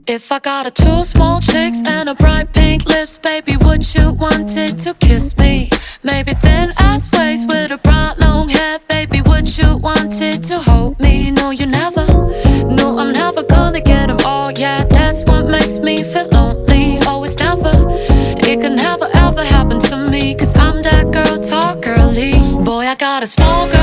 If I got a two small chicks and a bright pink lips, baby, would you want it to kiss me? Maybe thin ass waist with a bright long hair, baby, would you want it to hold me? No, you never. No, I'm never gonna get them all. Yeah, that's what makes me feel lonely. Always never. It can never ever happen to me, 'cause I'm that girl, talk girly. Boy, I got a small girl